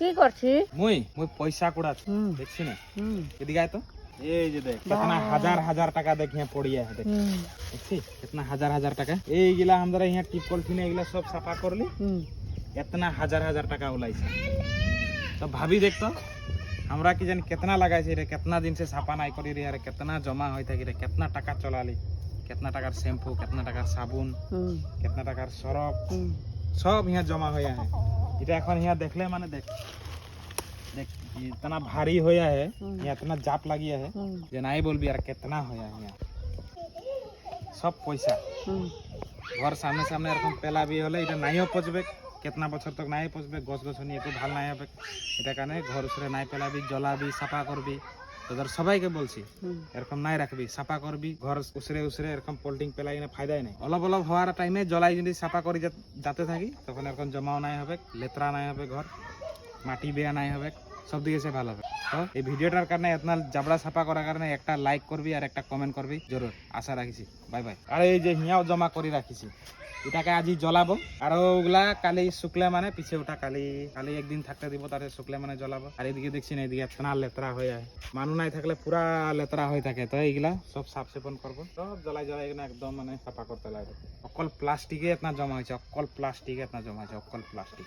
কি করছিস? মুই পয়সা কুড়াচ্ছি দেখছি না এদিকে আয় তো এই যে দেখ कितना हजार हजार টাকা দেখ यहाँ পড়িয়া है देख দেখছিস कितना हजार हजार টাকা এইগুলা আমরা यहाँ টিপকল থিনে এগুলা সব সাফা করলি इतना हजार हजार টাকা উলাইছে তো ভাবি দেখ তো আমরা কি জানি कितना लगाইছে রে कितना दिन से साफा নাই করি রে আরে कितना জমা হই থাকি রে कितना টাকা চলালি कितना টাকার শ্যাম্পু कितना টাকার সাবুন कितना টাকার সরফ सब यहाँ जमा होया है এটা এখন यहाँ देखले माने देख देख इतना भारी होया है यहाँ इतना जाप लगिया है जे नहीं बोलबी यार कितना होया है यहाँ सब पैसा घर सामने सामने এরকম পেলা বি হলে এটা নাইও পচবে कितना বছর তক নাই পচবে গছ গছনি একটু ভাল নাই হবে এটা কারণে ঘর উসরে নাই পেলাবি জ্বলাবি সাফা করবি তোদের সবাইকে বলছি এরকম নাই রাখবি সাফা করবি ঘর উসরে উসরে এরকম পোল্টিং পেলাই না ফায়দাই নাই অলপ অলপ হওয়ার টাইমে জ্বলাই যদি সাফা করি যাতে থাকি তখন এরকম জমাও নাই হবে লেতরা নাই হবে ঘর মাটি বেয়া নাই হবে সব দিকে সে ভালো হবে তো এই ভিডিওটার কারণে এতনা জাবড়া সাফা করার কারণে একটা লাইক করবি আর একটা কমেন্ট করবি জরুর আশা রাখিছি বাই বাই আর এই যে হিয়াও জমা করে রাখিছি এটাকে আজি জ্বলাবো আর ওগুলা কালি শুকলে মানে পিছে ওটা কালি কালি একদিন থাকতে দিব তারে শুকলে মানে জ্বলাবো আর এদিকে দেখছি না এদিকে এতনা লেতরা হয়ে যায় মানুষ নাই থাকলে পুরা লেতরা হয়ে থাকে তো এইগুলা সব সাফ সিফন করবো সব জ্বলাই জ্বলাই একদম মানে সাফা করতে লাগবে অকল প্লাস্টিকে এতনা জমা হয়েছে অকল প্লাস্টিকে এতনা জমা হয়েছে অকল প্লাস্টিক